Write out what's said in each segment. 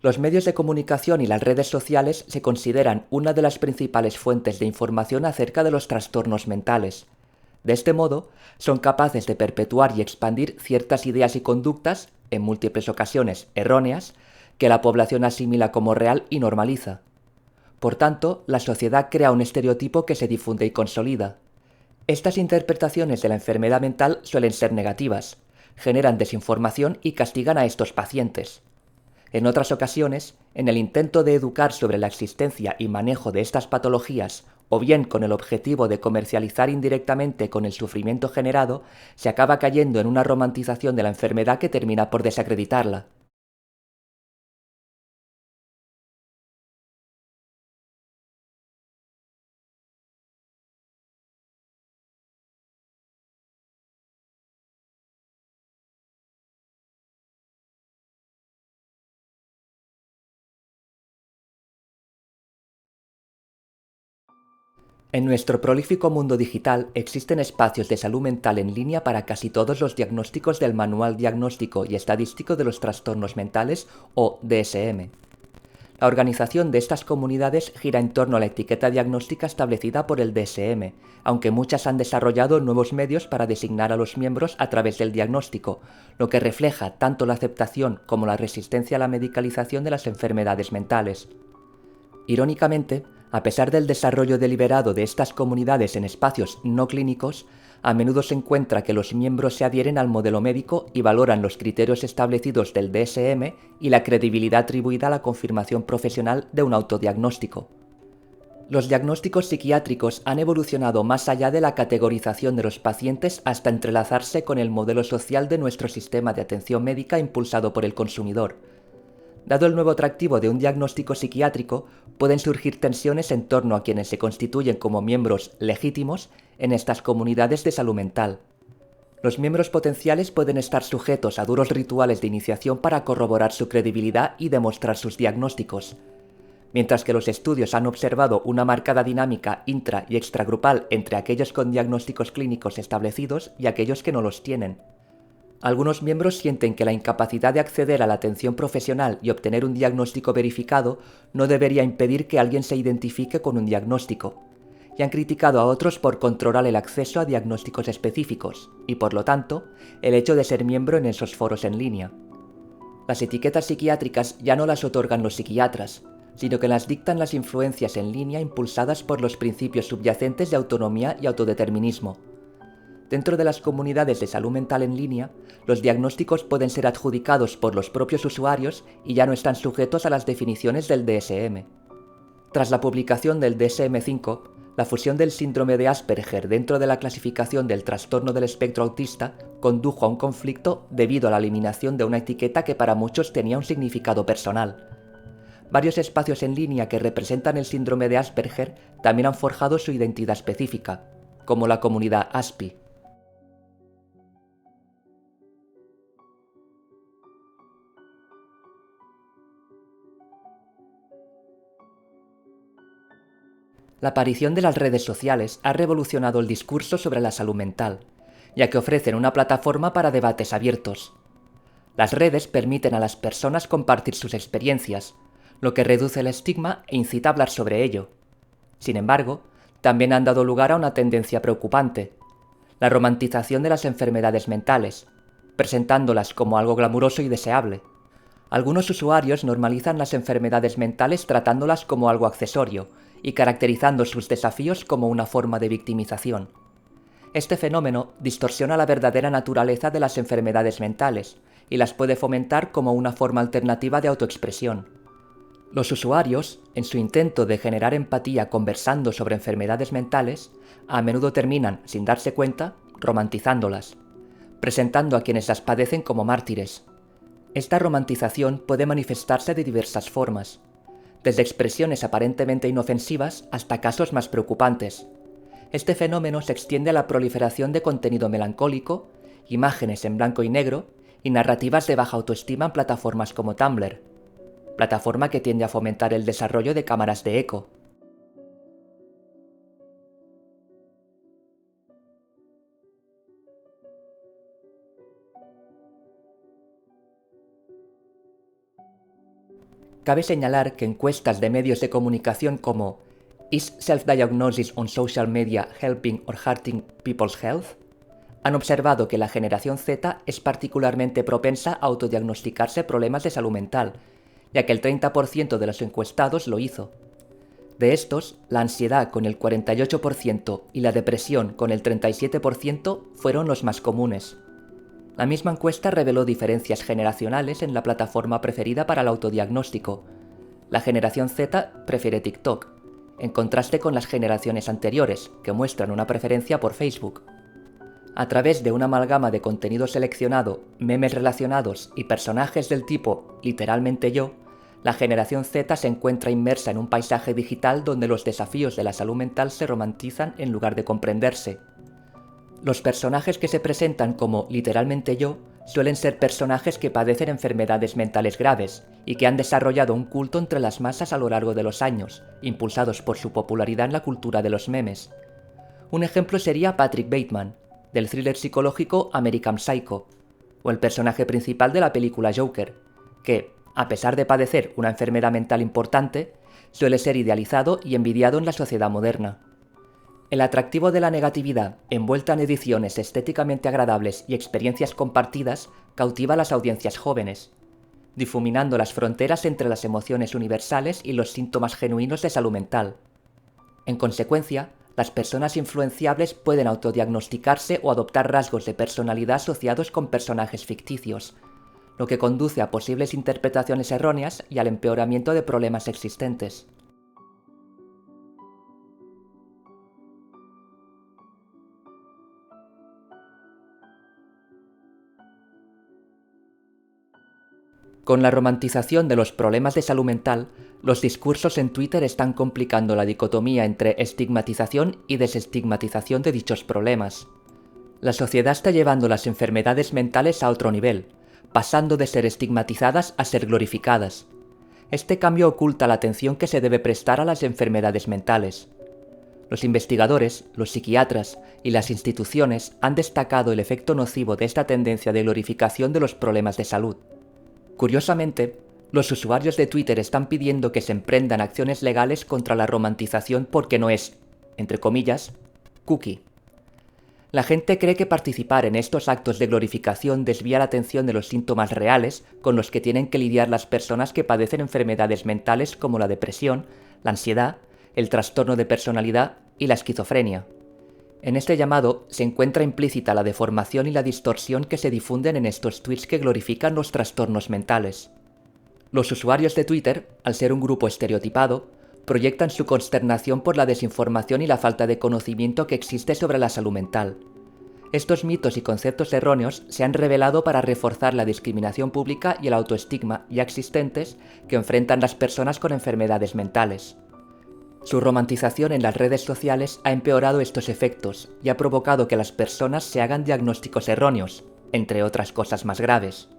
Los medios de comunicación y las redes sociales se consideran una de las principales fuentes de información acerca de los trastornos mentales. De este modo, son capaces de perpetuar y expandir ciertas ideas y conductas, en múltiples ocasiones erróneas, que la población asimila como real y normaliza. Por tanto, la sociedad crea un estereotipo que se difunde y consolida. Estas interpretaciones de la enfermedad mental suelen ser negativas, generan desinformación y castigan a estos pacientes. En otras ocasiones, en el intento de educar sobre la existencia y manejo de estas patologías, o bien con el objetivo de comercializar indirectamente con el sufrimiento generado, se acaba cayendo en una romantización de la enfermedad que termina por desacreditarla. En nuestro prolífico mundo digital existen espacios de salud mental en línea para casi todos los diagnósticos del Manual Diagnóstico y Estadístico de los Trastornos Mentales, o DSM. La organización de estas comunidades gira en torno a la etiqueta diagnóstica establecida por el DSM, aunque muchas han desarrollado nuevos medios para designar a los miembros a través del diagnóstico, lo que refleja tanto la aceptación como la resistencia a la medicalización de las enfermedades mentales. Irónicamente, a pesar del desarrollo deliberado de estas comunidades en espacios no clínicos, a menudo se encuentra que los miembros se adhieren al modelo médico y valoran los criterios establecidos del DSM y la credibilidad atribuida a la confirmación profesional de un autodiagnóstico. Los diagnósticos psiquiátricos han evolucionado más allá de la categorización de los pacientes hasta entrelazarse con el modelo social de nuestro sistema de atención médica impulsado por el consumidor. Dado el nuevo atractivo de un diagnóstico psiquiátrico, pueden surgir tensiones en torno a quienes se constituyen como miembros legítimos en estas comunidades de salud mental. Los miembros potenciales pueden estar sujetos a duros rituales de iniciación para corroborar su credibilidad y demostrar sus diagnósticos. Mientras que los estudios han observado una marcada dinámica intra- y extragrupal entre aquellos con diagnósticos clínicos establecidos y aquellos que no los tienen. Algunos miembros sienten que la incapacidad de acceder a la atención profesional y obtener un diagnóstico verificado no debería impedir que alguien se identifique con un diagnóstico, y han criticado a otros por controlar el acceso a diagnósticos específicos, y por lo tanto, el hecho de ser miembro en esos foros en línea. Las etiquetas psiquiátricas ya no las otorgan los psiquiatras, sino que las dictan las influencias en línea impulsadas por los principios subyacentes de autonomía y autodeterminismo. Dentro de las comunidades de salud mental en línea, los diagnósticos pueden ser adjudicados por los propios usuarios y ya no están sujetos a las definiciones del DSM. Tras la publicación del DSM-5, la fusión del síndrome de Asperger dentro de la clasificación del trastorno del espectro autista condujo a un conflicto debido a la eliminación de una etiqueta que para muchos tenía un significado personal. Varios espacios en línea que representan el síndrome de Asperger también han forjado su identidad específica, como la comunidad ASPI. La aparición de las redes sociales ha revolucionado el discurso sobre la salud mental, ya que ofrecen una plataforma para debates abiertos. Las redes permiten a las personas compartir sus experiencias, lo que reduce el estigma e incita a hablar sobre ello. Sin embargo, también han dado lugar a una tendencia preocupante: la romantización de las enfermedades mentales, presentándolas como algo glamuroso y deseable. Algunos usuarios normalizan las enfermedades mentales tratándolas como algo accesorio y caracterizando sus desafíos como una forma de victimización. Este fenómeno distorsiona la verdadera naturaleza de las enfermedades mentales y las puede fomentar como una forma alternativa de autoexpresión. Los usuarios, en su intento de generar empatía conversando sobre enfermedades mentales, a menudo terminan, sin darse cuenta, romantizándolas, presentando a quienes las padecen como mártires. Esta romantización puede manifestarse de diversas formas, desde expresiones aparentemente inofensivas hasta casos más preocupantes. Este fenómeno se extiende a la proliferación de contenido melancólico, imágenes en blanco y negro y narrativas de baja autoestima en plataformas como Tumblr, plataforma que tiende a fomentar el desarrollo de cámaras de eco. Cabe señalar que encuestas de medios de comunicación como ¿Is self-diagnosis on social media helping or hurting people's health? Han observado que la generación Z es particularmente propensa a autodiagnosticarse problemas de salud mental, ya que el 30% de los encuestados lo hizo. De estos, la ansiedad con el 48% y la depresión con el 37% fueron los más comunes. La misma encuesta reveló diferencias generacionales en la plataforma preferida para el autodiagnóstico. La generación Z prefiere TikTok, en contraste con las generaciones anteriores, que muestran una preferencia por Facebook. A través de una amalgama de contenido seleccionado, memes relacionados y personajes del tipo literalmente yo, la generación Z se encuentra inmersa en un paisaje digital donde los desafíos de la salud mental se romantizan en lugar de comprenderse. Los personajes que se presentan como literalmente yo suelen ser personajes que padecen enfermedades mentales graves y que han desarrollado un culto entre las masas a lo largo de los años, impulsados por su popularidad en la cultura de los memes. Un ejemplo sería Patrick Bateman, del thriller psicológico American Psycho, o el personaje principal de la película Joker, que, a pesar de padecer una enfermedad mental importante, suele ser idealizado y envidiado en la sociedad moderna. El atractivo de la negatividad, envuelta en ediciones estéticamente agradables y experiencias compartidas, cautiva a las audiencias jóvenes, difuminando las fronteras entre las emociones universales y los síntomas genuinos de salud mental. En consecuencia, las personas influenciables pueden autodiagnosticarse o adoptar rasgos de personalidad asociados con personajes ficticios, lo que conduce a posibles interpretaciones erróneas y al empeoramiento de problemas existentes. Con la romantización de los problemas de salud mental, los discursos en Twitter están complicando la dicotomía entre estigmatización y desestigmatización de dichos problemas. La sociedad está llevando las enfermedades mentales a otro nivel, pasando de ser estigmatizadas a ser glorificadas. Este cambio oculta la atención que se debe prestar a las enfermedades mentales. Los investigadores, los psiquiatras y las instituciones han destacado el efecto nocivo de esta tendencia de glorificación de los problemas de salud. Curiosamente, los usuarios de Twitter están pidiendo que se emprendan acciones legales contra la romantización porque no es, entre comillas, cookie. La gente cree que participar en estos actos de glorificación desvía la atención de los síntomas reales con los que tienen que lidiar las personas que padecen enfermedades mentales como la depresión, la ansiedad, el trastorno de personalidad y la esquizofrenia. En este llamado se encuentra implícita la deformación y la distorsión que se difunden en estos tweets que glorifican los trastornos mentales. Los usuarios de Twitter, al ser un grupo estereotipado, proyectan su consternación por la desinformación y la falta de conocimiento que existe sobre la salud mental. Estos mitos y conceptos erróneos se han revelado para reforzar la discriminación pública y el autoestigma ya existentes que enfrentan las personas con enfermedades mentales. Su romantización en las redes sociales ha empeorado estos efectos y ha provocado que las personas se hagan diagnósticos erróneos, entre otras cosas más graves.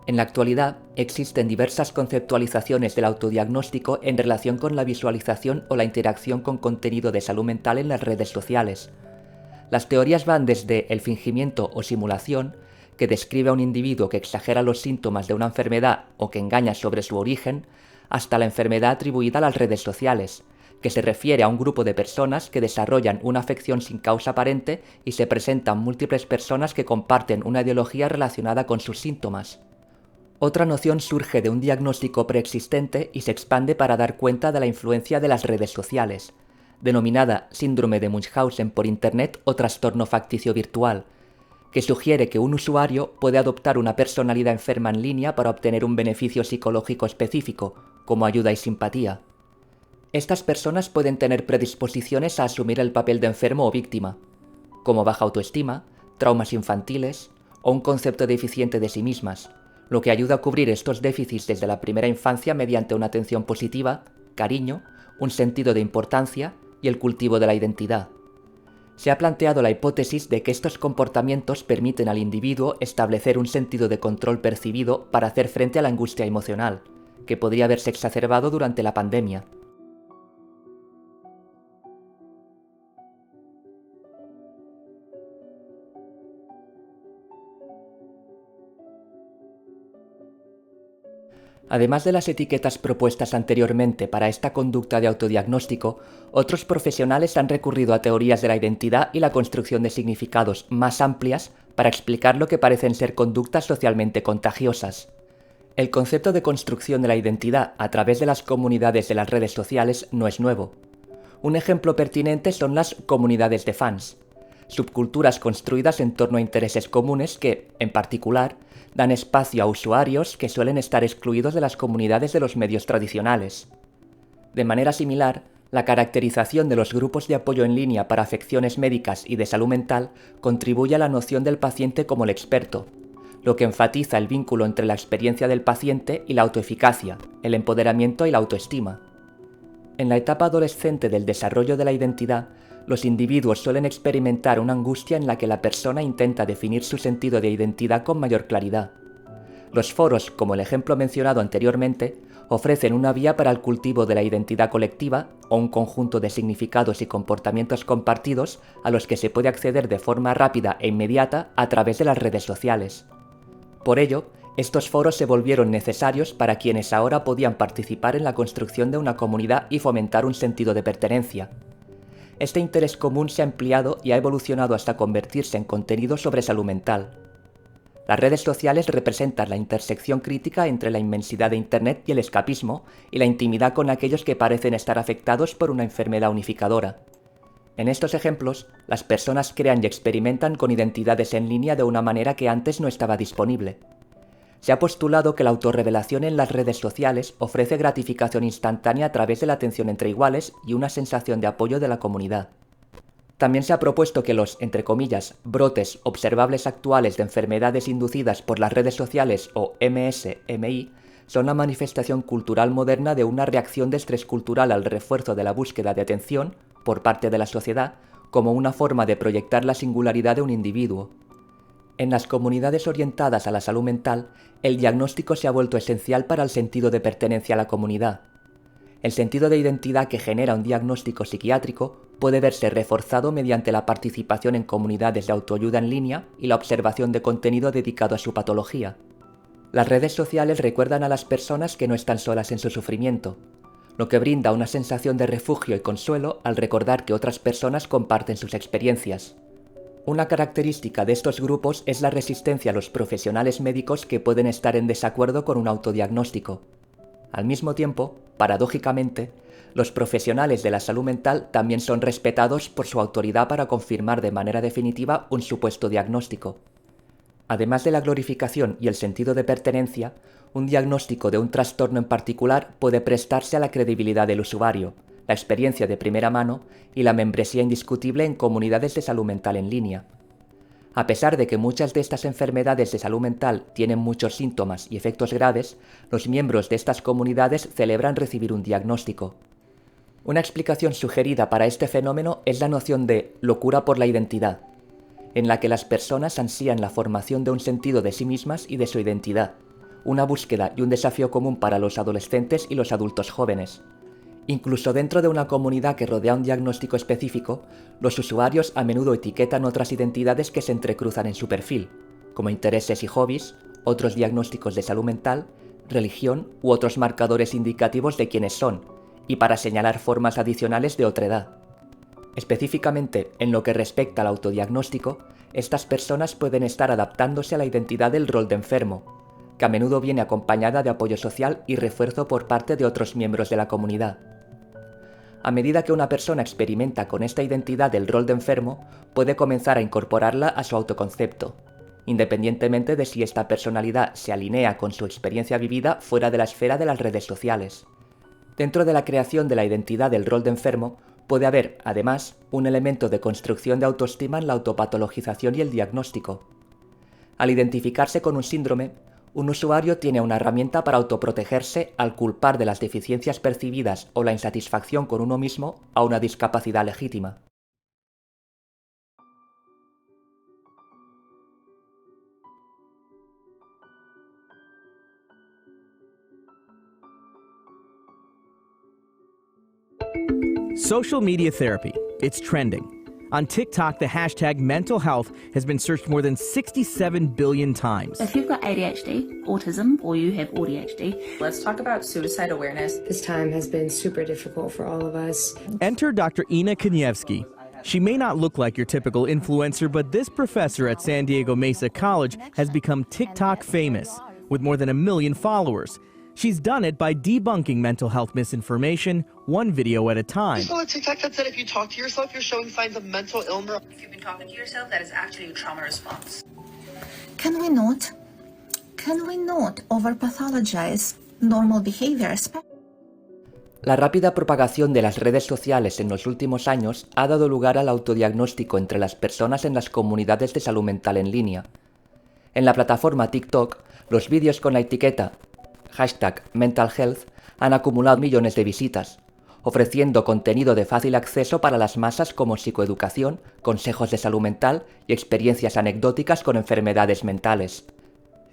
En la actualidad, existen diversas conceptualizaciones del autodiagnóstico en relación con la visualización o la interacción con contenido de salud mental en las redes sociales. Las teorías van desde el fingimiento o simulación, que describe a un individuo que exagera los síntomas de una enfermedad o que engaña sobre su origen, hasta la enfermedad atribuida a las redes sociales, que se refiere a un grupo de personas que desarrollan una afección sin causa aparente y se presentan múltiples personas que comparten una ideología relacionada con sus síntomas. Otra noción surge de un diagnóstico preexistente y se expande para dar cuenta de la influencia de las redes sociales, denominada síndrome de Munchausen por Internet o trastorno facticio virtual, que sugiere que un usuario puede adoptar una personalidad enferma en línea para obtener un beneficio psicológico específico, como ayuda y simpatía. Estas personas pueden tener predisposiciones a asumir el papel de enfermo o víctima, como baja autoestima, traumas infantiles o un concepto deficiente de sí mismas, lo que ayuda a cubrir estos déficits desde la primera infancia mediante una atención positiva, cariño, un sentido de importancia y el cultivo de la identidad. Se ha planteado la hipótesis de que estos comportamientos permiten al individuo establecer un sentido de control percibido para hacer frente a la angustia emocional, que podría haberse exacerbado durante la pandemia. Además de las etiquetas propuestas anteriormente para esta conducta de autodiagnóstico, otros profesionales han recurrido a teorías de la identidad y la construcción de significados más amplias para explicar lo que parecen ser conductas socialmente contagiosas. El concepto de construcción de la identidad a través de las comunidades de las redes sociales no es nuevo. Un ejemplo pertinente son las comunidades de fans, subculturas construidas en torno a intereses comunes que, en particular, dan espacio a usuarios que suelen estar excluidos de las comunidades de los medios tradicionales. De manera similar, la caracterización de los grupos de apoyo en línea para afecciones médicas y de salud mental contribuye a la noción del paciente como el experto, lo que enfatiza el vínculo entre la experiencia del paciente y la autoeficacia, el empoderamiento y la autoestima. En la etapa adolescente del desarrollo de la identidad, los individuos suelen experimentar una angustia en la que la persona intenta definir su sentido de identidad con mayor claridad. Los foros, como el ejemplo mencionado anteriormente, ofrecen una vía para el cultivo de la identidad colectiva o un conjunto de significados y comportamientos compartidos a los que se puede acceder de forma rápida e inmediata a través de las redes sociales. Por ello, estos foros se volvieron necesarios para quienes ahora podían participar en la construcción de una comunidad y fomentar un sentido de pertenencia. Este interés común se ha ampliado y ha evolucionado hasta convertirse en contenido sobre salud mental. Las redes sociales representan la intersección crítica entre la inmensidad de Internet y el escapismo, y la intimidad con aquellos que parecen estar afectados por una enfermedad unificadora. En estos ejemplos, las personas crean y experimentan con identidades en línea de una manera que antes no estaba disponible. Se ha postulado que la autorrevelación en las redes sociales ofrece gratificación instantánea a través de la atención entre iguales y una sensación de apoyo de la comunidad. También se ha propuesto que los, entre comillas, brotes observables actuales de enfermedades inducidas por las redes sociales o MS-MI son la manifestación cultural moderna de una reacción de estrés cultural al refuerzo de la búsqueda de atención por parte de la sociedad como una forma de proyectar la singularidad de un individuo. En las comunidades orientadas a la salud mental, el diagnóstico se ha vuelto esencial para el sentido de pertenencia a la comunidad. El sentido de identidad que genera un diagnóstico psiquiátrico puede verse reforzado mediante la participación en comunidades de autoayuda en línea y la observación de contenido dedicado a su patología. Las redes sociales recuerdan a las personas que no están solas en su sufrimiento, lo que brinda una sensación de refugio y consuelo al recordar que otras personas comparten sus experiencias. Una característica de estos grupos es la resistencia a los profesionales médicos que pueden estar en desacuerdo con un autodiagnóstico. Al mismo tiempo, paradójicamente, los profesionales de la salud mental también son respetados por su autoridad para confirmar de manera definitiva un supuesto diagnóstico. Además de la glorificación y el sentido de pertenencia, un diagnóstico de un trastorno en particular puede prestarse a la credibilidad del usuario, la experiencia de primera mano y la membresía indiscutible en comunidades de salud mental en línea. A pesar de que muchas de estas enfermedades de salud mental tienen muchos síntomas y efectos graves, los miembros de estas comunidades celebran recibir un diagnóstico. Una explicación sugerida para este fenómeno es la noción de locura por la identidad, en la que las personas ansían la formación de un sentido de sí mismas y de su identidad, una búsqueda y un desafío común para los adolescentes y los adultos jóvenes. Incluso dentro de una comunidad que rodea un diagnóstico específico, los usuarios a menudo etiquetan otras identidades que se entrecruzan en su perfil, como intereses y hobbies, otros diagnósticos de salud mental, religión u otros marcadores indicativos de quiénes son, y para señalar formas adicionales de otra edad. Específicamente, en lo que respecta al autodiagnóstico, estas personas pueden estar adaptándose a la identidad del rol de enfermo, que a menudo viene acompañada de apoyo social y refuerzo por parte de otros miembros de la comunidad. A medida que una persona experimenta con esta identidad del rol de enfermo, puede comenzar a incorporarla a su autoconcepto, independientemente de si esta personalidad se alinea con su experiencia vivida fuera de la esfera de las redes sociales. Dentro de la creación de la identidad del rol de enfermo, puede haber, además, un elemento de construcción de autoestima en la autopatologización y el diagnóstico. Al identificarse con un síndrome, un usuario tiene una herramienta para autoprotegerse al culpar de las deficiencias percibidas o la insatisfacción con uno mismo a una discapacidad legítima. Social media therapy. It's trending. On TikTok, the hashtag mental health has been searched more than 67 billion times. If you've got ADHD, autism, or you have ADHD, let's talk about suicide awareness. This time has been super difficult for all of us. Enter Dr. Ina Kanievsky. She may not look like your typical influencer, but this professor at San Diego Mesa College has become TikTok famous, with more than 1 million followers. She's done it by debunking mental health misinformation, one video at a time. I saw a TikTok that said if you talk to yourself, you're showing signs of mental illness. If you've been talking to yourself, that is actually a trauma response. Can we not over-pathologize normal behaviors? La rápida propagación de las redes sociales en los últimos años ha dado lugar al autodiagnóstico entre las personas en las comunidades de salud mental en línea. En la plataforma TikTok, los vídeos con la etiqueta #mentalhealth han acumulado millones de visitas, ofreciendo contenido de fácil acceso para las masas como psicoeducación, consejos de salud mental y experiencias anecdóticas con enfermedades mentales.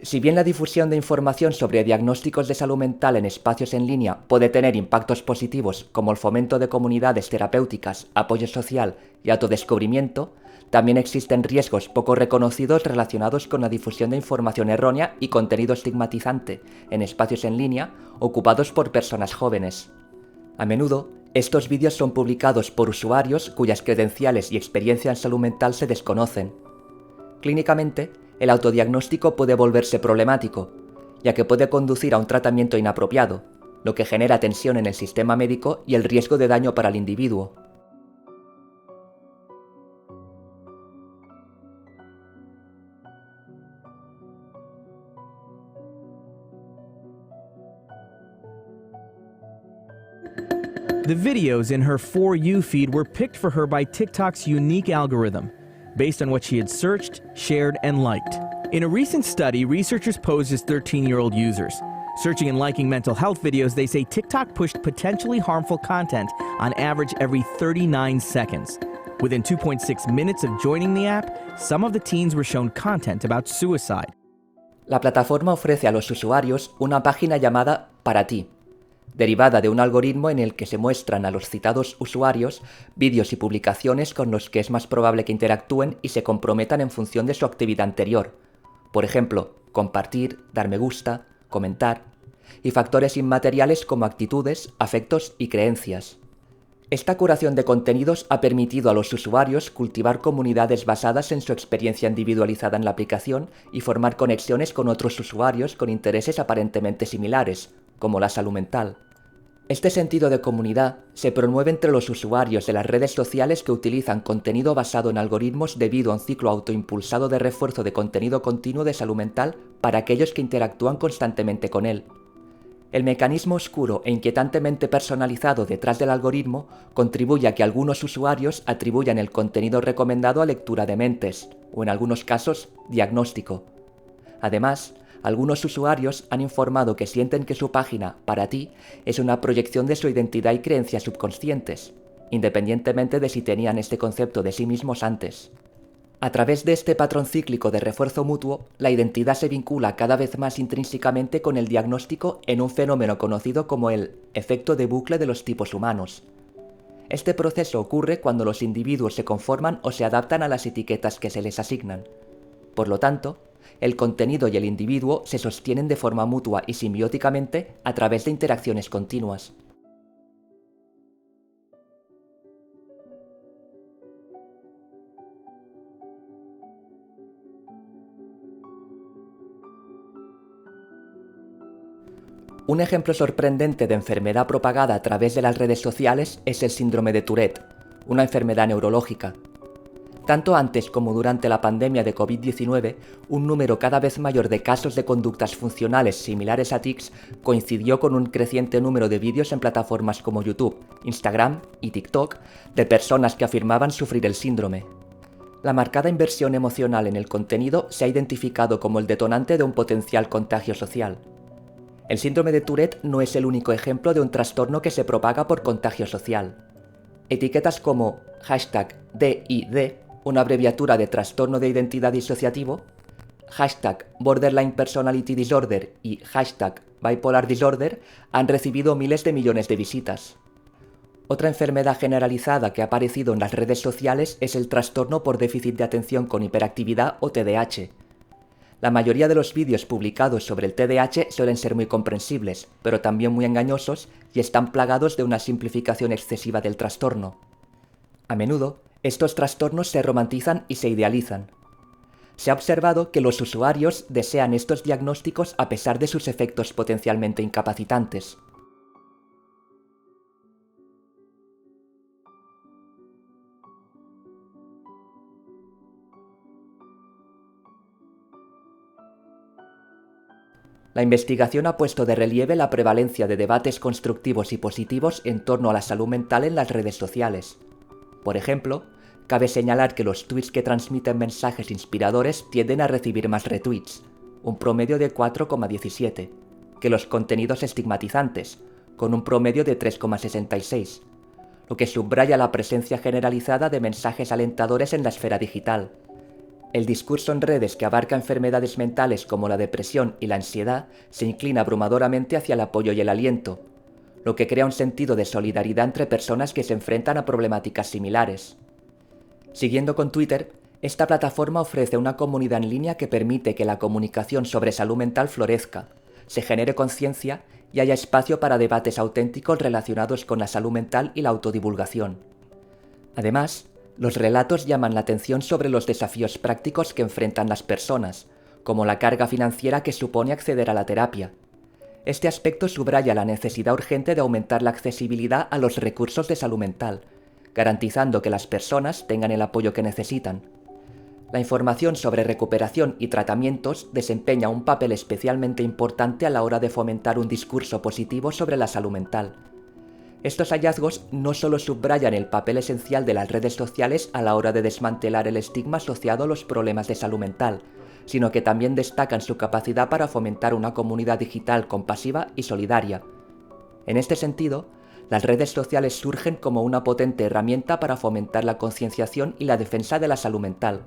Si bien la difusión de información sobre diagnósticos de salud mental en espacios en línea puede tener impactos positivos como el fomento de comunidades terapéuticas, apoyo social y autodescubrimiento, también existen riesgos poco reconocidos relacionados con la difusión de información errónea y contenido estigmatizante en espacios en línea ocupados por personas jóvenes. A menudo, estos vídeos son publicados por usuarios cuyas credenciales y experiencia en salud mental se desconocen. Clínicamente, el autodiagnóstico puede volverse problemático, ya que puede conducir a un tratamiento inapropiado, lo que genera tensión en el sistema médico y el riesgo de daño para el individuo. The videos in her For You feed were picked for her by TikTok's unique algorithm, based on what she had searched, shared, and liked. In a recent study, researchers posed as 13-year-old users. Searching and liking mental health videos, they say TikTok pushed potentially harmful content on average every 39 seconds. Within 2.6 minutes of joining the app, some of the teens were shown content about suicide. La plataforma ofrece a los usuarios una página llamada Para ti, derivada de un algoritmo en el que se muestran a los citados usuarios vídeos y publicaciones con los que es más probable que interactúen y se comprometan en función de su actividad anterior. Por ejemplo, compartir, dar me gusta, comentar, y factores inmateriales como actitudes, afectos y creencias. Esta curación de contenidos ha permitido a los usuarios cultivar comunidades basadas en su experiencia individualizada en la aplicación y formar conexiones con otros usuarios con intereses aparentemente similares, como la salud mental. Este sentido de comunidad se promueve entre los usuarios de las redes sociales que utilizan contenido basado en algoritmos debido a un ciclo autoimpulsado de refuerzo de contenido continuo de salud mental para aquellos que interactúan constantemente con él. El mecanismo oscuro e inquietantemente personalizado detrás del algoritmo contribuye a que algunos usuarios atribuyan el contenido recomendado a lectura de mentes, o en algunos casos, diagnóstico. Además, algunos usuarios han informado que sienten que su página, Para ti, es una proyección de su identidad y creencias subconscientes, independientemente de si tenían este concepto de sí mismos antes. A través de este patrón cíclico de refuerzo mutuo, la identidad se vincula cada vez más intrínsecamente con el diagnóstico en un fenómeno conocido como el efecto de bucle de los tipos humanos. Este proceso ocurre cuando los individuos se conforman o se adaptan a las etiquetas que se les asignan. Por lo tanto, el contenido y el individuo se sostienen de forma mutua y simbióticamente a través de interacciones continuas. Un ejemplo sorprendente de enfermedad propagada a través de las redes sociales es el síndrome de Tourette, una enfermedad neurológica. Tanto antes como durante la pandemia de COVID-19, un número cada vez mayor de casos de conductas funcionales similares a tics coincidió con un creciente número de vídeos en plataformas como YouTube, Instagram y TikTok de personas que afirmaban sufrir el síndrome. La marcada inversión emocional en el contenido se ha identificado como el detonante de un potencial contagio social. El síndrome de Tourette no es el único ejemplo de un trastorno que se propaga por contagio social. Etiquetas como #DID, una abreviatura de trastorno de identidad disociativo, #Borderline Personality Disorder y #Bipolar Disorder han recibido miles de millones de visitas. Otra enfermedad generalizada que ha aparecido en las redes sociales es el trastorno por déficit de atención con hiperactividad o TDAH. La mayoría de los vídeos publicados sobre el TDAH suelen ser muy comprensibles, pero también muy engañosos y están plagados de una simplificación excesiva del trastorno. A menudo, estos trastornos se romantizan y se idealizan. Se ha observado que los usuarios desean estos diagnósticos a pesar de sus efectos potencialmente incapacitantes. La investigación ha puesto de relieve la prevalencia de debates constructivos y positivos en torno a la salud mental en las redes sociales. Por ejemplo, cabe señalar que los tweets que transmiten mensajes inspiradores tienden a recibir más retweets, un promedio de 4,17, que los contenidos estigmatizantes, con un promedio de 3,66, lo que subraya la presencia generalizada de mensajes alentadores en la esfera digital. El discurso en redes que abarca enfermedades mentales como la depresión y la ansiedad se inclina abrumadoramente hacia el apoyo y el aliento, lo que crea un sentido de solidaridad entre personas que se enfrentan a problemáticas similares. Siguiendo con Twitter, esta plataforma ofrece una comunidad en línea que permite que la comunicación sobre salud mental florezca, se genere conciencia y haya espacio para debates auténticos relacionados con la salud mental y la autodivulgación. Además, los relatos llaman la atención sobre los desafíos prácticos que enfrentan las personas, como la carga financiera que supone acceder a la terapia. Este aspecto subraya la necesidad urgente de aumentar la accesibilidad a los recursos de salud mental, garantizando que las personas tengan el apoyo que necesitan. La información sobre recuperación y tratamientos desempeña un papel especialmente importante a la hora de fomentar un discurso positivo sobre la salud mental. Estos hallazgos no solo subrayan el papel esencial de las redes sociales a la hora de desmantelar el estigma asociado a los problemas de salud mental, sino que también destacan su capacidad para fomentar una comunidad digital compasiva y solidaria. En este sentido, las redes sociales surgen como una potente herramienta para fomentar la concienciación y la defensa de la salud mental.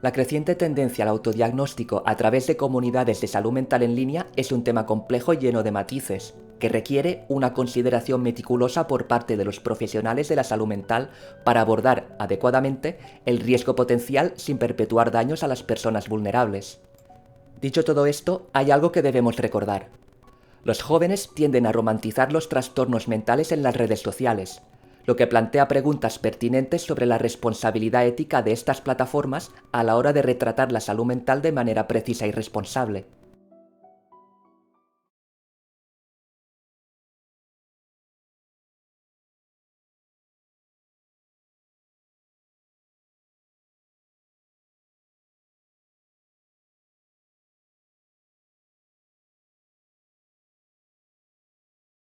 La creciente tendencia al autodiagnóstico a través de comunidades de salud mental en línea es un tema complejo y lleno de matices, que requiere una consideración meticulosa por parte de los profesionales de la salud mental para abordar adecuadamente el riesgo potencial sin perpetuar daños a las personas vulnerables. Dicho todo esto, hay algo que debemos recordar. Los jóvenes tienden a romantizar los trastornos mentales en las redes sociales, lo que plantea preguntas pertinentes sobre la responsabilidad ética de estas plataformas a la hora de retratar la salud mental de manera precisa y responsable.